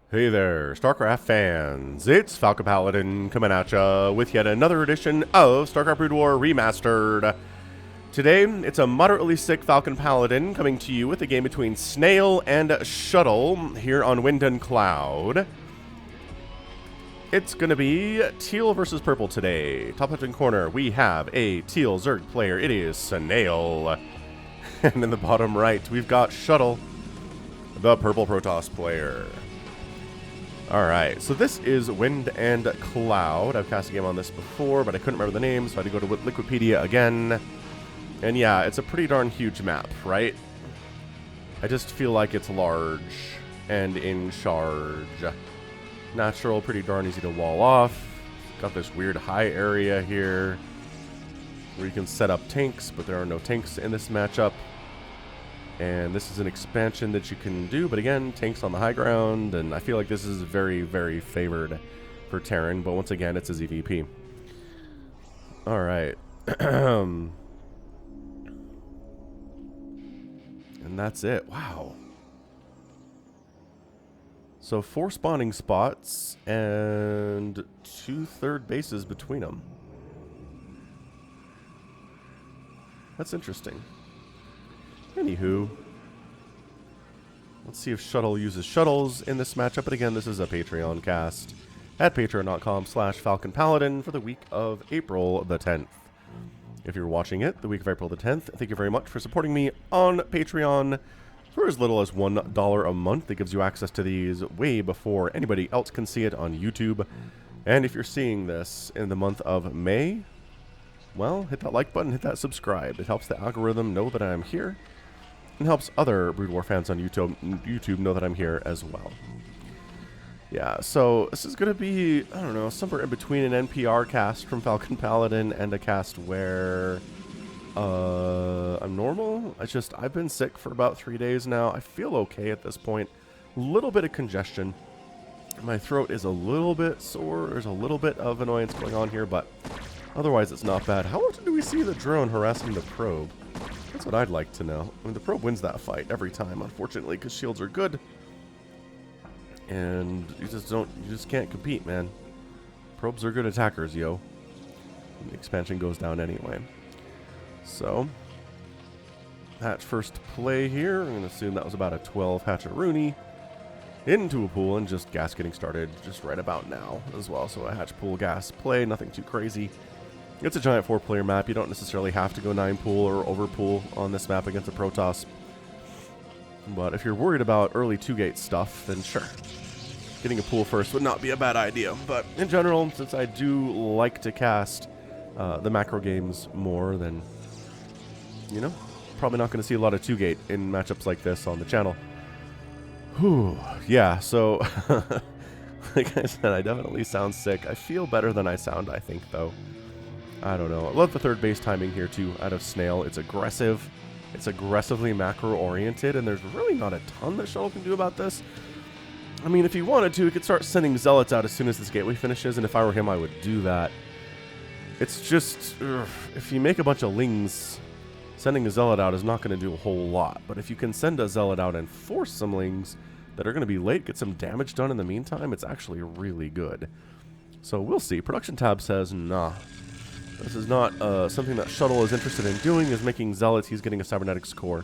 Hey there, StarCraft fans. It's Falcon Paladin coming at ya with yet another edition of StarCraft Brood War Remastered. Today, it's a moderately sick Falcon Paladin coming to you with a game between Snail and Shuttle here on Wind and Cloud. It's going to be teal versus purple today. Top left-hand corner, we have a teal Zerg player. It is Snail. And in the bottom right, we've got Shuttle, the purple Protoss player. Alright, so this is Wind and Cloud. I've cast a game on this before, but I couldn't remember the name, so I had to go to Wikipedia again. And yeah, it's a pretty darn huge map, right? I just feel like it's large and in charge. Natural, pretty darn easy to wall off. Got this weird high area here where you can set up tanks, but there are no tanks in this matchup. And this is an expansion that you can do, but again, tanks on the high ground, and I feel like this is very, very favored for Terran, but once again, it's a ZVP. Alright. And that's it. Wow. So 4 spawning spots and 2 third bases between them. That's interesting. Anywho, let's see if Shuttle uses shuttles in this matchup. But again, this is a Patreon cast at patreon.com/FalconPaladin for the week of April the 10th. If you're watching it the week of April the 10th, thank you very much for supporting me on Patreon for as little as $1 a month. It gives you access to these way before anybody else can see it on YouTube. And if you're seeing this in the month of May, well, hit that like button, hit that subscribe. It helps the algorithm know that I'm here, and helps other Brood War fans on YouTube know that I'm here as well. Yeah, so this is going to be, I don't know, somewhere in between an NPR cast from Falcon Paladin and a cast where I'm normal. I've been sick for about 3 days now. I feel okay at this point. A little bit of congestion. My throat is a little bit sore. There's a little bit of annoyance going on here, but otherwise it's not bad. How often do we see the drone harassing the probe? That's what I'd like to know. I mean, the probe wins that fight every time, unfortunately, because shields are good. And you just can't compete, man. Probes are good attackers, yo. And the expansion goes down anyway. So, hatch first play here. I'm going to assume that was about a 12 hatch-a-rooney into a pool, and just gas getting started just right about now as well. So a hatch pool gas play, nothing too crazy. It's a giant 4-player map. You don't necessarily have to go 9 pool or over pool on this map against a Protoss. But if you're worried about early 2-gate stuff, then sure. Getting a pool first would not be a bad idea. But in general, since I do like to cast the macro games more than, you know, probably not going to see a lot of 2-gate in matchups like this on the channel. Whew. Yeah, so like I said, I definitely sound sick. I feel better than I sound, I think, though. I don't know. I love the third base timing here, too, out of Snail. It's aggressive. It's aggressively macro-oriented, and there's really not a ton that Shuttle can do about this. I mean, if he wanted to, he could start sending Zealots out as soon as this gateway finishes, and if I were him, I would do that. It's just, if you make a bunch of Lings, sending a Zealot out is not going to do a whole lot. But if you can send a Zealot out and force some Lings that are going to be late, get some damage done in the meantime, it's actually really good. So we'll see. Production tab says, nah. This is not something that Shuttle is interested in doing, is making Zealots. He's getting a Cybernetics core.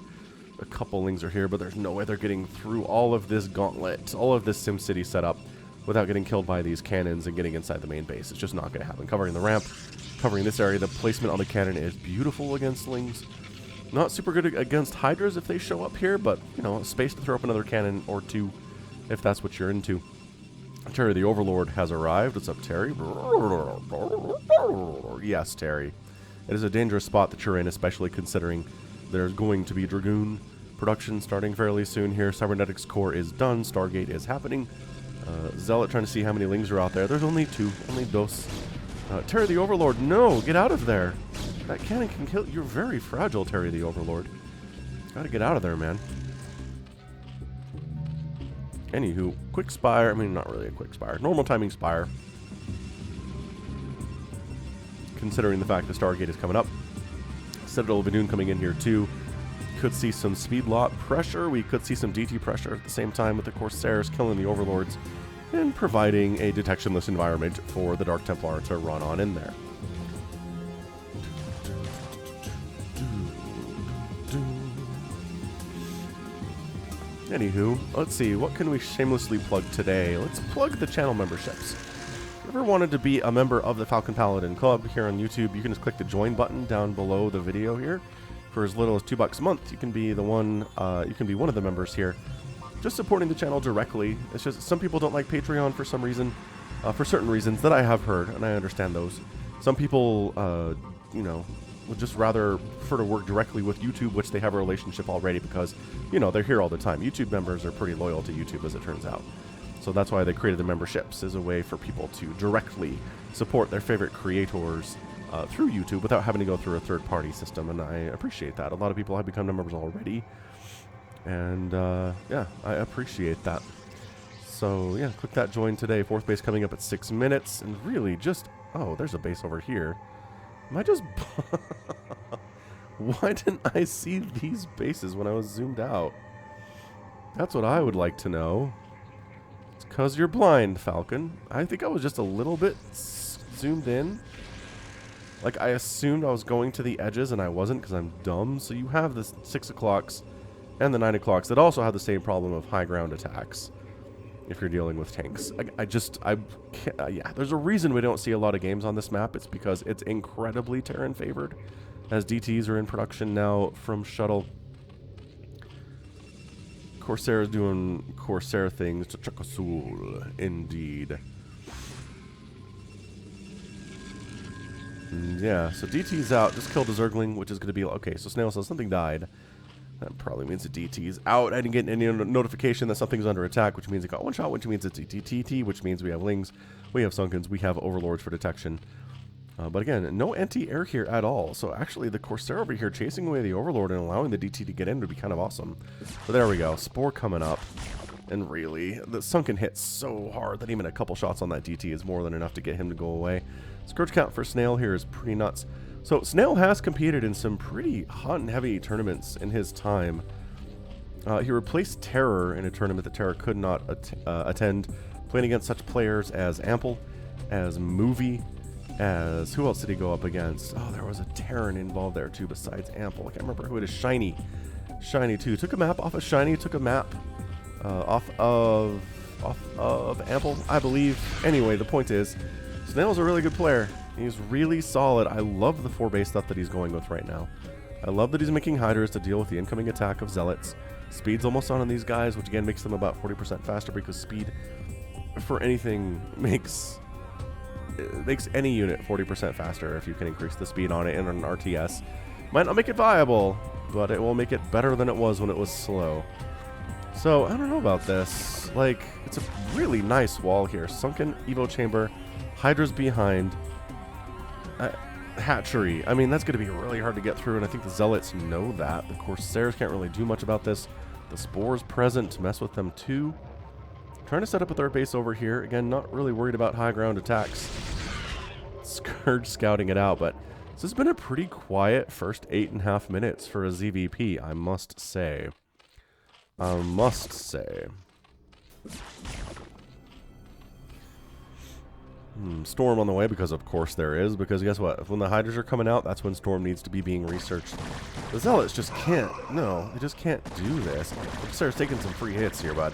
A couple Lings are here, but there's no way they're getting through all of this gauntlet, all of this SimCity setup, without getting killed by these cannons and getting inside the main base. It's just not going to happen. Covering the ramp, covering this area. The placement on the cannon is beautiful against Lings. Not super good against Hydras if they show up here, but, you know, space to throw up another cannon or 2 if that's what you're into. Terry the Overlord has arrived. What's up, Terry? Yes, Terry. It is a dangerous spot that you're in, especially considering there's going to be Dragoon production starting fairly soon here. Cybernetics core is done. Stargate is happening. Zealot trying to see how many Lings are out there. There's only 2. Only dos. Terry the Overlord, no! Get out of there! That cannon can kill... You're very fragile, Terry the Overlord. Gotta get out of there, man. Anywho, quick spire. I mean, not really a quick spire. Normal timing spire. Considering the fact the Stargate is coming up. Citadel of Badoon coming in here, too. could see some speed lot pressure. We could see some DT pressure at the same time with the Corsairs killing the Overlords and providing a detectionless environment for the Dark Templar to run on in there. Anywho, let's see, what can we shamelessly plug today? Let's plug the channel memberships. If you ever wanted to be a member of the Falcon Paladin Club here on YouTube, you can just click the join button down below the video here. For as little as $2 a month, you can be one of the members here, just supporting the channel directly. It's just some people don't like Patreon for some reason, for certain reasons that I have heard, and I understand those. Some people, you know, would just rather prefer to work directly with YouTube, which they have a relationship already because, you know, they're here all the time. YouTube members are pretty loyal to YouTube, as it turns out. So that's why they created the memberships, as a way for people to directly support their favorite creators through YouTube without having to go through a third-party system, and I appreciate that. A lot of people have become members already, and yeah, I appreciate that. So yeah, click that join today. 4th base coming up at 6 minutes, and really just, oh, there's a base over here. Am I just... Why didn't I see these bases when I was zoomed out? That's what I would like to know. It's because you're blind, Falcon. I think I was just a little bit zoomed in. Like, I assumed I was going to the edges, and I wasn't because I'm dumb. So you have the 6 o'clocks and the 9 o'clocks that also have the same problem of high ground attacks if you're dealing with tanks. I can't, yeah, there's a reason we don't see a lot of games on this map. It's because it's incredibly Terran favored, as DTs are in production now from Shuttle. Corsair is doing Corsair things to Chakasul, indeed. And yeah, so DT's out, just killed a Zergling, which is going to be, okay, so Snail says something died. That probably means the DT's out. I didn't get any notification that something's under attack, which means it got one shot, which means it's a DTT, which means we have Lings, we have Sunkens, we have Overlords for detection. But again, no anti-air here at all. So actually, the Corsair over here chasing away the Overlord and allowing the DT to get in would be kind of awesome. So there we go. Spore coming up. And really, the Sunken hits so hard that even a couple shots on that DT is more than enough to get him to go away. Scourge count for Snail here is pretty nuts. So Snail has competed in some pretty hot and heavy tournaments in his time. He replaced Terror in a tournament that Terror could not attend, playing against such players as Ample, as Movie, as... Who else did he go up against? Oh, there was a Terran involved there too besides Ample. I can't remember who it is. Shiny. Shiny too. Took a map off of Shiny, took a map off of Ample, I believe. Anyway, the point is, Snail's a really good player. He's really solid. I love the 4-base stuff that he's going with right now. I love that he's making Hydras to deal with the incoming attack of Zealots. Speed's almost on these guys, which again makes them about 40% faster, because speed for anything makes any unit 40% faster if you can increase the speed on it in an RTS. Might not make it viable, but it will make it better than it was when it was slow. So, I don't know about this. Like, it's a really nice wall here. Sunken Evo Chamber, Hydra's behind. Hatchery. I mean, that's going to be really hard to get through, and I think the Zealots know that. The Corsairs can't really do much about this. The Spore's present to mess with them too. Trying to set up a 3rd base over here. Again, not really worried about high ground attacks. Scourge scouting it out, but this has been a pretty quiet first 8.5 minutes for a ZVP, I must say. Storm on the way, because of course there is, because guess what? When the Hydras are coming out, that's when Storm needs to be being researched. The Zealots just can't, no, they just can't do this. Corsairs taking some free hits here, bud.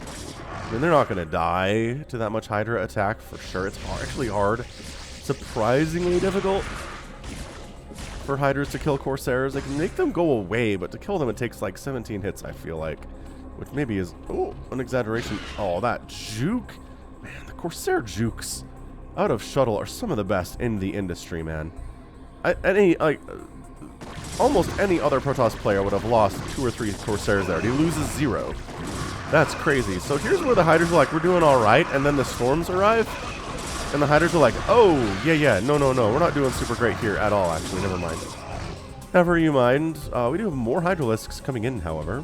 I mean, they're not going to die to that much Hydra attack for sure. It's actually hard, surprisingly difficult for Hydras to kill Corsairs. They can make them go away, but to kill them it takes like 17 hits, I feel like. Which maybe is, oh, an exaggeration. Oh, that juke. Man, the Corsair jukes out of Shuttle are some of the best in the industry, man. Almost any other Protoss player would have lost 2 or 3 Corsairs there. He loses 0. That's crazy. So here's where the Hydras are like, we're doing alright, and then the Storms arrive, and the Hydras are like, oh, yeah, no, we're not doing super great here at all, actually, never mind. Never you mind. We do have more Hydralisks coming in, however.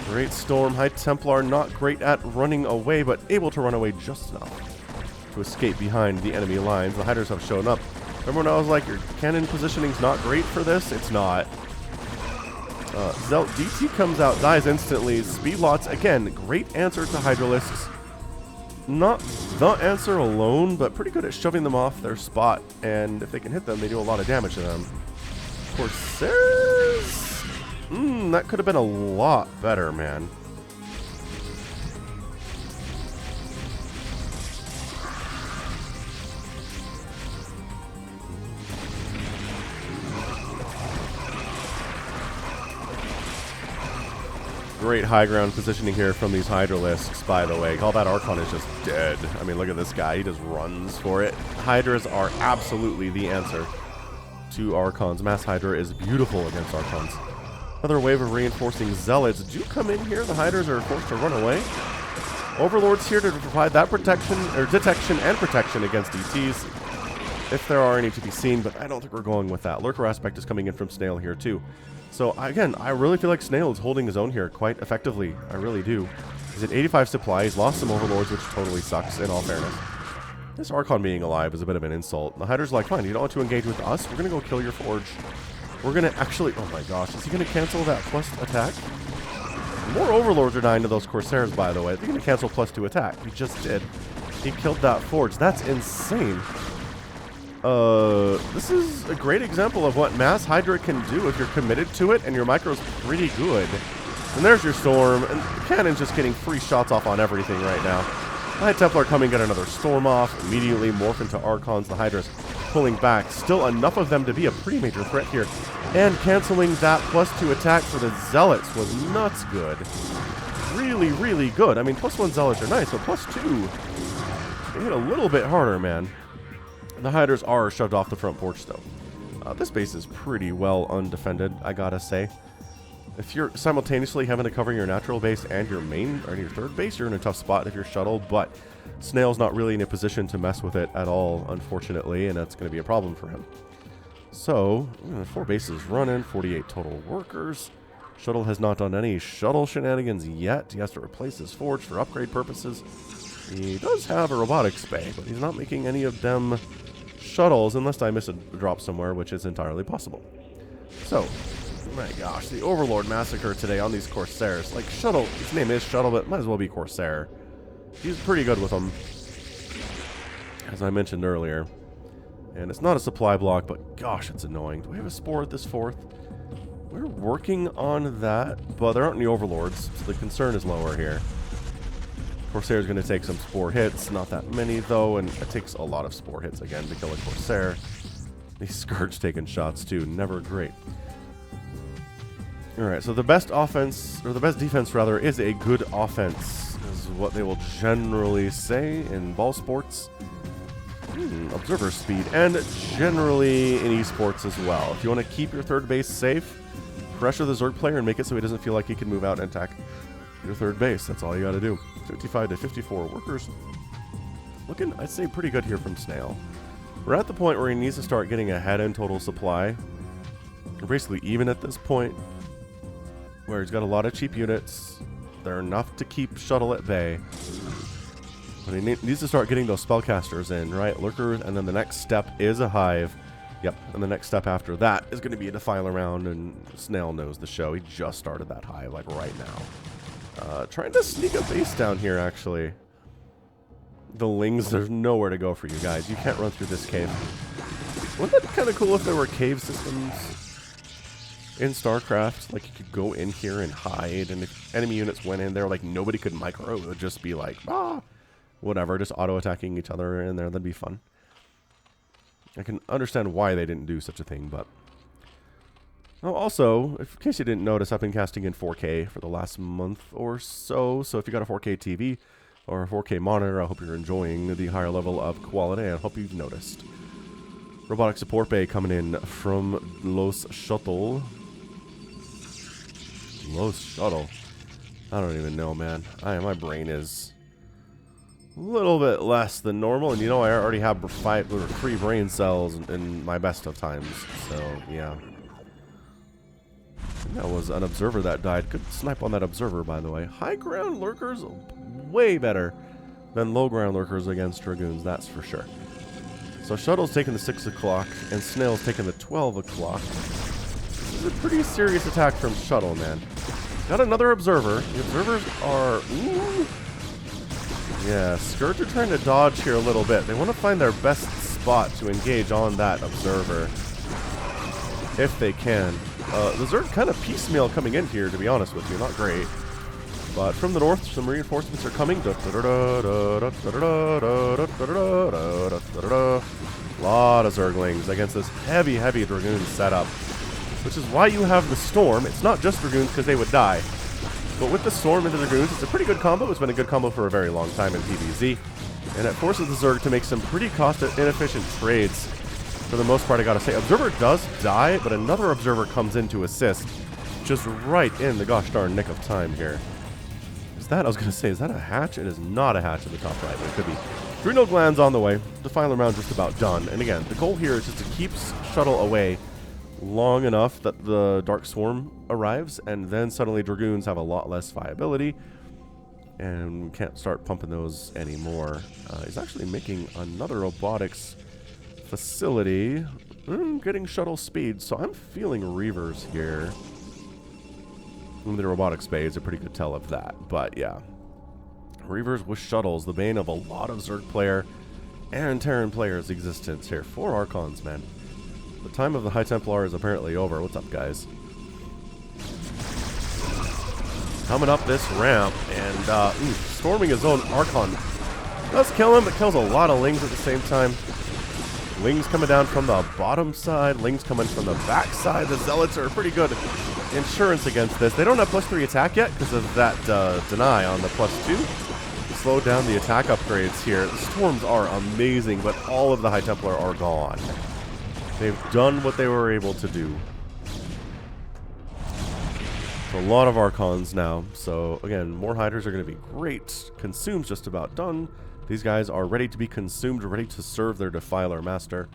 Great Storm, High Templar, not great at running away, but able to run away just enough to escape behind the enemy lines. The Hydras have shown up. Remember when I was like, your cannon positioning's not great for this? It's not. DT comes out, dies instantly. Speed lots, again, great answer to Hydralisks. Not the answer alone, but pretty good at shoving them off their spot. And if they can hit them, they do a lot of damage to them. Corsairs? That could have been a lot better, man. Great high ground positioning here from these Hydralisks, by the way. All that Archon is just dead. I mean, look at this guy. He just runs for it. Hydras are absolutely the answer to Archons. Mass Hydra is beautiful against Archons. Another wave of reinforcing Zealots do come in here. The Hydras are forced to run away. Overlord's here to provide that protection, or detection and protection against DTs, if there are any to be seen, but I don't think we're going with that. Lurker aspect is coming in from Snail here, too. So, again, I really feel like Snail is holding his own here quite effectively. I really do. He's at 85 supply. He's lost some Overlords, which totally sucks, in all fairness. This Archon being alive is a bit of an insult. The Hydra's like, fine, you don't want to engage with us? We're going to go kill your Forge. We're going to actually... Oh, my gosh. Is he going to cancel that plus attack? More Overlords are dying to those Corsairs, by the way. They're going to cancel +2 attack. He just did. He killed that Forge. That's insane. This is a great example of what Mass Hydra can do if you're committed to it and your micro's pretty good. And there's your Storm, and the Cannon's just getting free shots off on everything right now. The High Templar coming, get another Storm off, immediately morph into Archons. The Hydra's pulling back. Still enough of them to be a pretty major threat here. And canceling that +2 attack for the Zealots was nuts good. Really, really good. I mean, +1 Zealots are nice, but +2, they hit a little bit harder, man. The Hydras are shoved off the front porch, though. This base is pretty well undefended, I gotta say. If you're simultaneously having to cover your natural base and your main, or your third base, you're in a tough spot if you're Shuttle, but Snail's not really in a position to mess with it at all, unfortunately, and that's going to be a problem for him. So, 4 bases running, 48 total workers. Shuttle has not done any Shuttle shenanigans yet. He has to replace his Forge for upgrade purposes. He does have a robotics bay, but he's not making any of them Shuttles, unless I miss a drop somewhere, which is entirely possible. So, oh my gosh, the Overlord massacre today on these Corsairs. Like, Shuttle, his name is Shuttle, but might as well be Corsair. He's pretty good with them, as I mentioned earlier. And it's not a supply block, but gosh, it's annoying. Do we have a Spore at this 4th? We're working on that, but there aren't any Overlords, so the concern is lower here. Corsair's going to take some Spore hits, not that many though, and it takes a lot of Spore hits again to kill a Corsair. These Scourge taking shots too, never great. Alright, so the best offense, or the best defense rather, is a good offense, is what they will generally say in ball sports. Observer speed, and generally in esports as well. If you want to keep your third base safe, pressure the Zerg player and make it so he doesn't feel like he can move out and attack your third base. That's all you got to do. 55 to 54 workers. Looking, I'd say, pretty good here from Snail. We're at the point where he needs to start getting ahead in total supply. We're basically even at this point, where he's got a lot of cheap units. They're enough to keep Shuttle at bay. But he needs to start getting those spellcasters in, right? Lurkers, and then the next step is a Hive. Yep, and the next step after that is going to be a Defile around, and Snail knows the show. He just started that Hive, like, right now. Trying to sneak a base down here, actually. The Lings, there's nowhere to go for you guys. You can't run through this cave. Wouldn't that be kind of cool if there were cave systems in StarCraft? Like, you could go in here and hide, and if enemy units went in there, like, nobody could micro. It would just be like, whatever, just auto-attacking each other in there. That'd be fun. I can understand why they didn't do such a thing, but... Oh, also, in case you didn't notice, I've been casting in 4K for the last month or so. So if you got a 4K TV or a 4K monitor, I hope you're enjoying the higher level of quality. I hope you've noticed. Robotic support bay coming in from Los Shuttle. Los Shuttle. I don't even know, man. My brain is a little bit less than normal, and you know I already have 3 brain cells in my best of times. So yeah. That was an observer that died. Good snipe on that observer, by the way. High ground lurkers, way better than low ground lurkers against Dragoons, that's for sure. So Shuttle's taking the 6 o'clock, and Snail's taking the 12 o'clock. is a pretty serious attack from Shuttle, man. Got another Observer. The Observers are... Ooh. Yeah, Scourge are trying to dodge here a little bit. They want to find their best spot to engage on that Observer. If they can. The Zerg kind of piecemeal coming in here, to be honest with you. Not great. But from the north, some reinforcements are coming. Lot of Zerglings against this heavy Dragoon setup. Which is why you have the Storm. It's not just Dragoons because they would die. But with the Storm and the Dragoons, it's a pretty good combo. It's been a good combo for a very long time in PvZ. And it forces the Zerg to make some pretty cost-inefficient trades. For the most part, I gotta say. Observer does die, but another Observer comes in to assist. Just right in the gosh darn nick of time here. I was going to say, is that a hatch? It is not a hatch in the top right, but it could be. Adrenal glands on the way. Defiler round just about done. And again, the goal here is just to keep Shuttle away long enough that the Dark Swarm arrives, and then suddenly Dragoons have a lot less viability, and we can't start pumping those anymore. He's actually making another robotics facility. Getting Shuttle speed, so I'm feeling Reavers here. The robotic spades a pretty good tell of that, but yeah. Reavers with Shuttles, the bane of a lot of Zerg player and Terran players' existence here. 4 Archons, man. The time of the High Templar is apparently over. What's up, guys? Coming up this ramp and storming his own Archon. Does kill him, but kills a lot of Lings at the same time. Lings coming down from the bottom side, Lings coming from the back side. The Zealots are pretty good insurance against this. They don't have +3 attack yet because of that deny on the +2. Slow down the attack upgrades here. The Storms are amazing, but all of the High Templar are gone. They've done what they were able to do. A lot of Archons now. So again, more Hydras are going to be great. Consume's just about done. These guys are ready to be consumed, ready to serve their Defiler Master.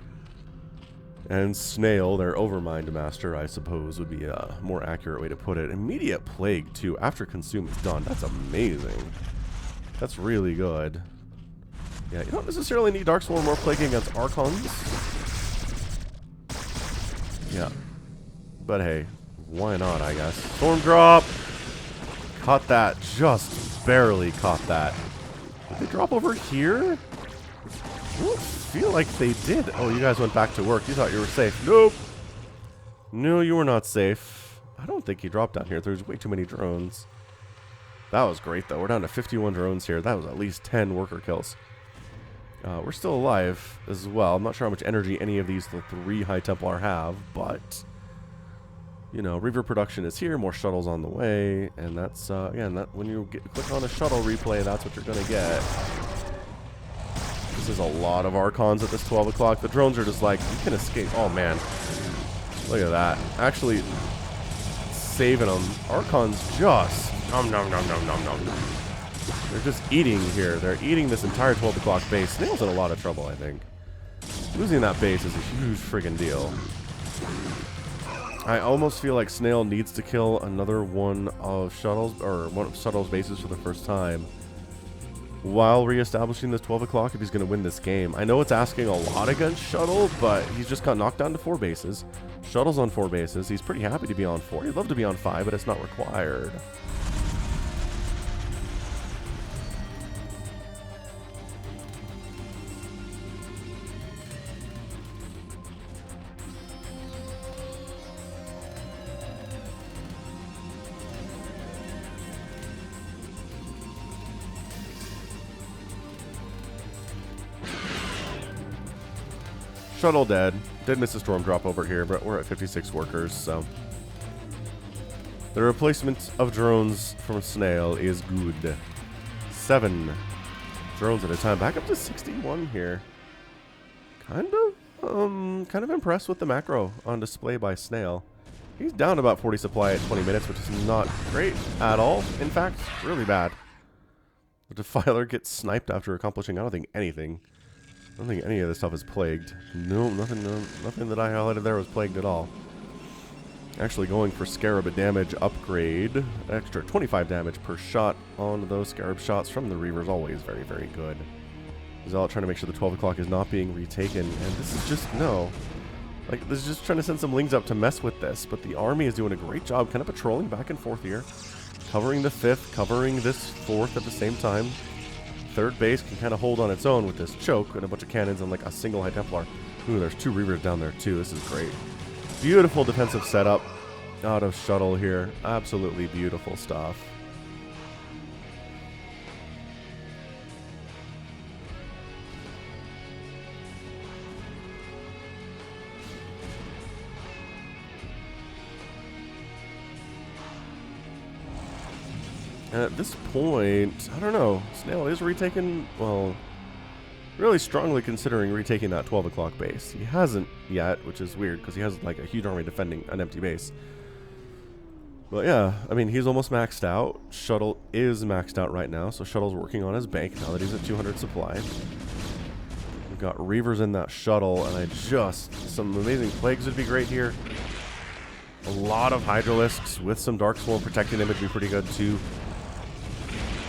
And Snail, their Overmind Master, I suppose, would be a more accurate way to put it. Immediate Plague, too, after Consume is done. That's amazing. That's really good. Yeah, you don't necessarily need Dark Swarm or Plague against Archons. Yeah. But hey, why not, I guess. Storm Drop! Caught that. Just barely caught that. Did they drop over here? I don't feel like they did. Oh, you guys went back to work. You thought you were safe. Nope. No, you were not safe. I don't think he dropped down here. There's way too many drones. That was great, though. We're down to 51 drones here. That was at least 10 worker kills. We're still alive as well. I'm not sure how much energy any of these, the 3 High Templar have, but... You know, Reaver production is here, more Shuttles on the way, and that's, again, that when you click on a Shuttle replay, that's what you're going to get. This is a lot of Archons at this 12 o'clock. The drones are just like, you can escape. Oh, man. Look at that. Actually saving them. Archons just... Nom, nom, nom, nom, nom, nom. They're just eating here. They're eating this entire 12 o'clock base. Snail's in a lot of trouble, I think. Losing that base is a huge friggin' deal. I almost feel like Snail needs to kill another one of Shuttle's, or one of Shuttle's bases for the first time while reestablishing this 12 o'clock if he's going to win this game. I know it's asking a lot against Shuttle, but he's just got knocked down to 4 bases. Shuttle's on 4 bases. He's pretty happy to be on 4. He'd love to be on 5, but it's not required. Shuttle dead. Did miss a storm drop over here, but we're at 56 workers, so... The replacement of drones from Snail is good. 7 drones at a time. Back up to 61 here. Kind of impressed with the macro on display by Snail. He's down about 40 supply at 20 minutes, which is not great at all. In fact, really bad. The Defiler gets sniped after accomplishing, I don't think, anything. I don't think any of this stuff is plagued. No, nothing that I highlighted there was plagued at all. Actually going for Scarab damage upgrade. Extra 25 damage per shot on those Scarab shots from the Reavers. Always very, very good. Zealot trying to make sure the 12 o'clock is not being retaken. And this is just, no. Like, this is just trying to send some lings up to mess with this, but the army is doing a great job kind of patrolling back and forth here. Covering the 5th, covering this 4th at the same time. 3rd base can kind of hold on its own with this choke and a bunch of cannons and like a single High Templar. Ooh, there's 2 Reavers down there too. This is great. Beautiful defensive setup out of Shuttle here. Absolutely beautiful stuff. At this point, I don't know. Snail is retaking, well, really strongly considering retaking that 12 o'clock base. He hasn't yet, which is weird because he has like a huge army defending an empty base. But yeah, I mean, he's almost maxed out. Shuttle is maxed out right now, so Shuttle's working on his bank now that he's at 200 supply. We've got Reavers in that Shuttle, and some amazing plagues would be great here. A lot of Hydralisks with some Dark Swarm protecting him would be pretty good too.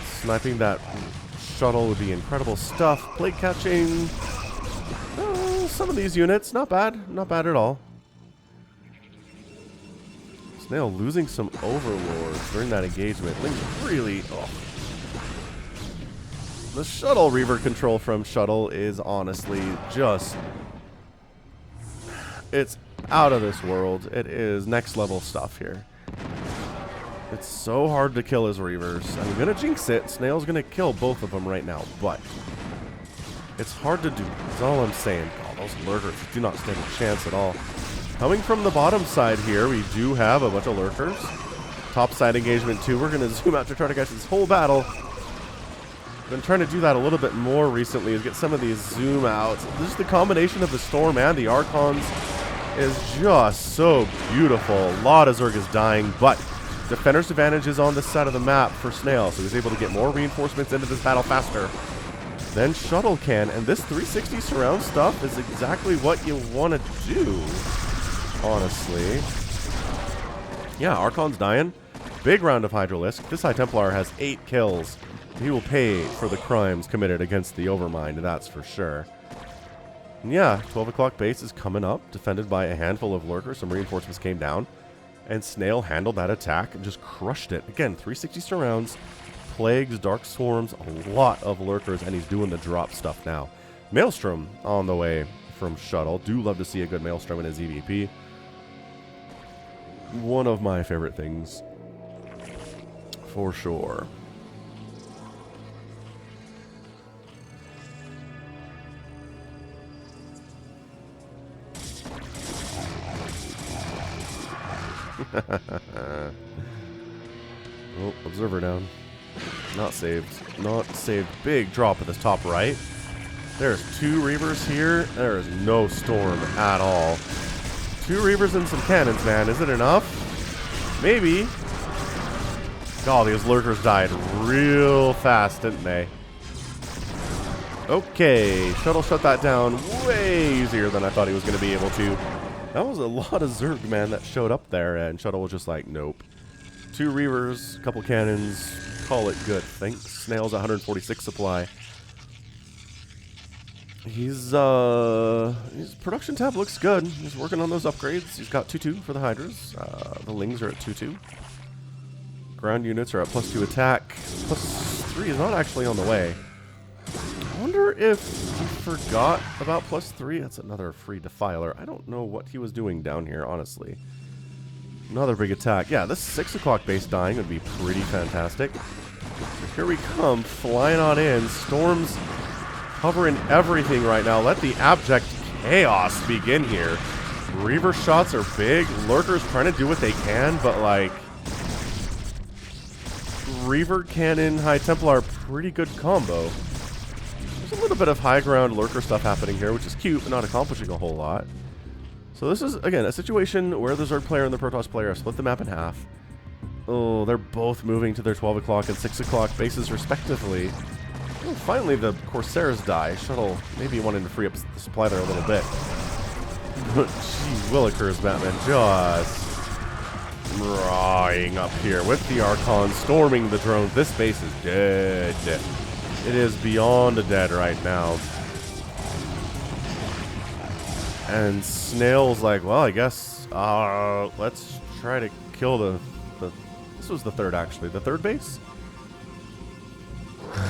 Sniping that Shuttle would be incredible stuff. Plague catching. Some of these units, not bad. Not bad at all. Snail losing some Overlords during that engagement. Ling's really... Oh. The Shuttle Reaver control from Shuttle is honestly just... It's out of this world. It is next level stuff here. It's so hard to kill his Reavers. I'm going to jinx it. Snail's going to kill both of them right now, but it's hard to do. That's all I'm saying. Oh, those lurkers do not stand a chance at all. Coming from the bottom side here, we do have a bunch of lurkers. Top side engagement too. We're going to zoom out to try to catch this whole battle. Been trying to do that a little bit more recently, is get some of these zoom outs. Just the combination of the Storm and the Archons is just so beautiful. A lot of Zerg is dying, but Defender's advantage is on this side of the map for Snail, so he's able to get more reinforcements into this battle faster than Shuttle can. And this 360 surround stuff is exactly what you want to do, honestly. Yeah, Archon's dying. Big round of Hydralisk. This High Templar has 8 kills. He will pay for the crimes committed against the Overmind, that's for sure. And yeah, 12 o'clock base is coming up, defended by a handful of lurkers. Some reinforcements came down. And Snail handled that attack and just crushed it. Again, 360 surrounds, plagues, dark swarms, a lot of lurkers, and he's doing the drop stuff now. Maelstrom on the way from Shuttle. Do love to see a good Maelstrom in his EVP. One of my favorite things, for sure. Oh, observer down. Not saved. Not saved. Big drop at the top right. There's 2 Reavers here. There is no Storm at all. 2 Reavers and some cannons, man. Is it enough? Maybe. God, these lurkers died real fast, didn't they? Okay. Shuttle shut that down way easier than I thought he was going to be able to. That was a lot of Zerg, man, that showed up there, and Shuttle was just like, nope. 2 Reavers, a couple cannons, call it good. Thanks. Snail's 146 supply. His production tab looks good. He's working on those upgrades. He's got 2-2 for the Hydras. The Lings are at 2-2. Ground units are at +2 attack. +3 is not actually on the way. I wonder if he forgot about +3. That's another free Defiler. I don't know what he was doing down here, honestly. Another big attack. Yeah, this 6 o'clock base dying would be pretty fantastic. So here we come, flying on in. Storms covering everything right now. Let the abject chaos begin here. Reaver shots are big. Lurkers trying to do what they can, but like... Reaver Cannon, High Templar, pretty good combo. There's a little bit of high ground lurker stuff happening here, which is cute, but not accomplishing a whole lot. So this is, again, a situation where the Zerg player and the Protoss player have split the map in half. Oh, they're both moving to their 12 o'clock and 6 o'clock bases respectively. Oh, finally the Corsairs die. Shuttle maybe wanting to free up the supply there a little bit. Gee willikers, Batman, just drawing up here with the Archon, storming the drones. This base is dead. It is beyond dead right now. And Snail's like, well, I guess let's try to kill the this was the third, actually. The third base?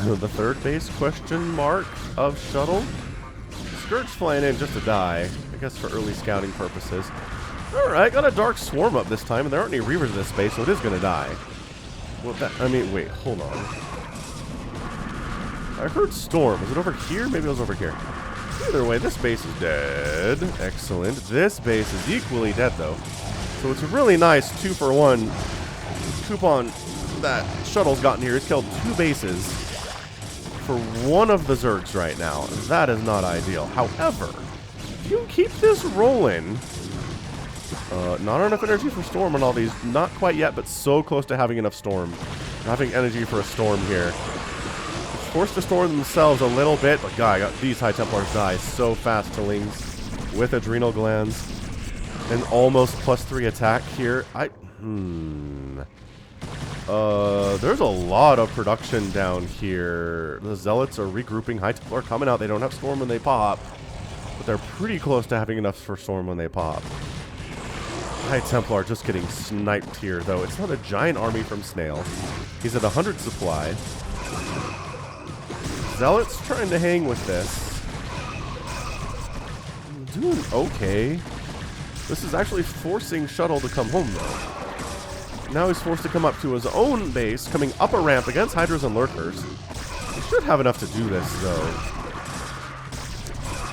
The third base, question mark, of Shuttle. Scourge flying in just to die, I guess for early scouting purposes. Alright, got a Dark Swarm up this time, and there aren't any Reavers in this space, so it is going to die. Well, I mean, wait, hold on. I heard Storm. Was it over here? Maybe it was over here. Either way, this base is dead. Excellent. This base is equally dead, though. So it's a really nice 2-for-1 coupon that Shuttle's gotten here. He's killed 2 bases for one of the Zergs right now. That is not ideal. However, if you keep this rolling, not enough energy for Storm on all these. Not quite yet, but so close to having enough Storm. Having energy for a Storm here. Forced to storm themselves a little bit, but God, I got these High Templars die so fast to Lings with Adrenal Glands and almost +3 attack here. There's a lot of production down here. The Zealots are regrouping. High Templar coming out. They don't have Storm when they pop, but they're pretty close to having enough for Storm when they pop. High Templar just getting sniped here, though. It's not a giant army from Snail. He's at 100 supply. Zealots trying to hang with this. Doing okay. This is actually forcing Shuttle to come home, though. Now he's forced to come up to his own base, coming up a ramp against Hydras and Lurkers. He should have enough to do this, though.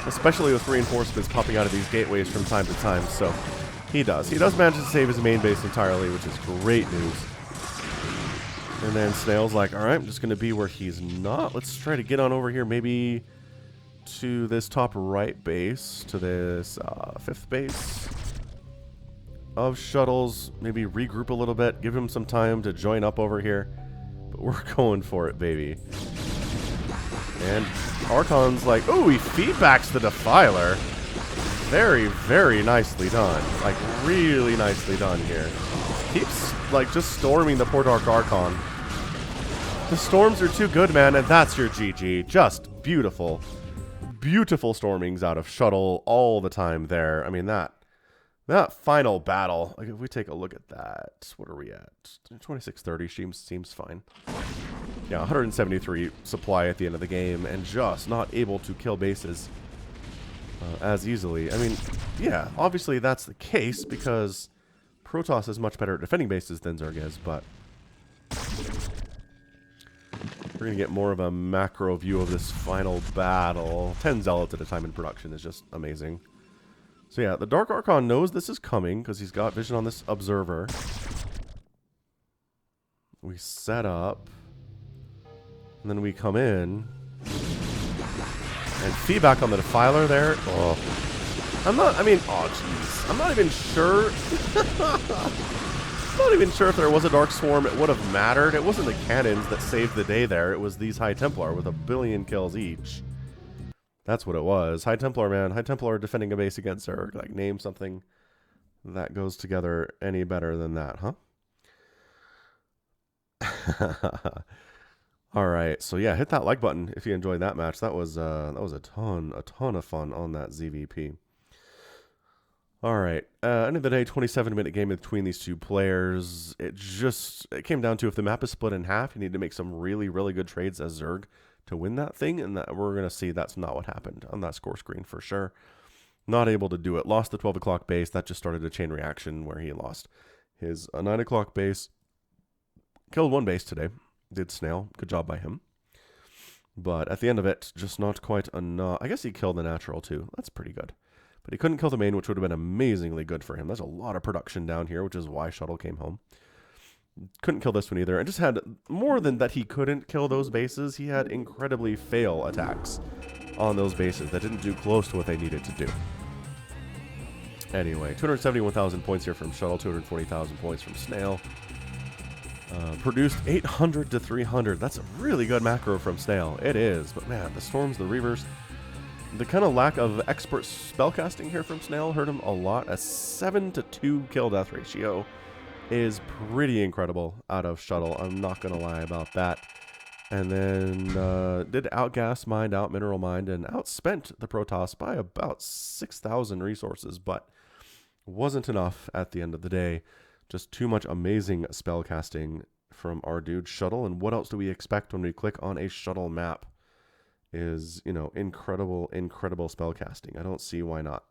Especially with reinforcements popping out of these gateways from time to time, so he does. He does manage to save his main base entirely, which is great news. And then Snail's like, alright, I'm just going to be where he's not. Let's try to get on over here, maybe to this top right base, to this 5th base of Shuttles. Maybe regroup a little bit, give him some time to join up over here. But we're going for it, baby. And Archon's like, oh, he feedbacks the Defiler. Very, very nicely done. Like, really nicely done here. Keeps, like, just storming the poor Dark Archon. The storms are too good, man, and that's your GG. Just beautiful. Beautiful stormings out of Shuttle all the time there. I mean, that final battle, like, if we take a look at that, what are we at? 2630 seems fine. Yeah, 173 supply at the end of the game, and just not able to kill bases as easily. I mean, yeah, obviously that's the case, because Protoss is much better at defending bases than Zerg is, but we're going to get more of a macro view of this final battle. 10 Zealots at a time in production is just amazing. So yeah, the Dark Archon knows this is coming because he's got vision on this Observer. We set up, and then we come in, and feedback on the Defiler there. Oh. I'm not even sure. I'm not even sure if there was a Dark Swarm, it would have mattered. It wasn't the cannons that saved the day there. It was these High Templar with 1 billion kills each. That's what it was. High Templar, man. High Templar defending a base against Zerg. Like, name something that goes together any better than that, huh? Alright, so yeah, hit that like button if you enjoyed that match. That was a ton of fun on that ZVP. Alright, end of the day, 27-minute game between these two players. It came down to, if the map is split in half, you need to make some really, really good trades as Zerg to win that thing, and that we're going to see that's not what happened on that score screen for sure. Not able to do it. Lost the 12 o'clock base. That just started a chain reaction where he lost his 9 o'clock base. Killed 1 base today. Did Snail. Good job by him. But at the end of it, just not quite enough. I guess he killed the natural too. That's pretty good. But he couldn't kill the main, which would have been amazingly good for him. There's a lot of production down here, which is why Shuttle came home. Couldn't kill this one either. And just had more than that he couldn't kill those bases. He had incredibly fail attacks on those bases that didn't do close to what they needed to do. Anyway, 271,000 points here from Shuttle, 240,000 points from Snail. Produced 800 to 300. That's a really good macro from Snail. It is. But man, the Storms, the Reavers, the kind of lack of expert spellcasting here from Snail hurt him a lot. A 7-to-2 kill death ratio is pretty incredible out of Shuttle. I'm not going to lie about that. And then did outgas mined, out mineral mined, and outspent the Protoss by about 6,000 resources, but wasn't enough at the end of the day. Just too much amazing spell casting from our dude Shuttle. And what else do we expect when we click on a Shuttle map? Is, you know, incredible spell casting. I don't see why not.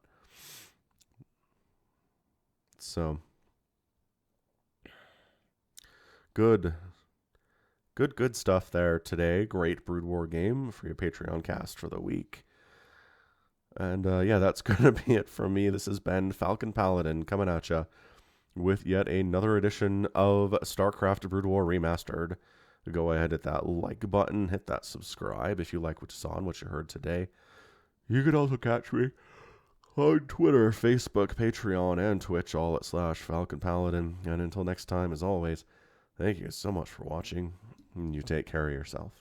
So good stuff there today. Great Brood War game for your Patreon cast for the week. And yeah, that's going to be it from me. This has been Falcon Paladin coming at you with yet another edition of StarCraft Brood War Remastered. Go ahead, hit that like button, hit that subscribe if you like what you saw and what you heard today. You can also catch me on Twitter, Facebook, Patreon, and Twitch, all at /Falcon Paladin. And until next time, as always, thank you so much for watching. You take care of yourself.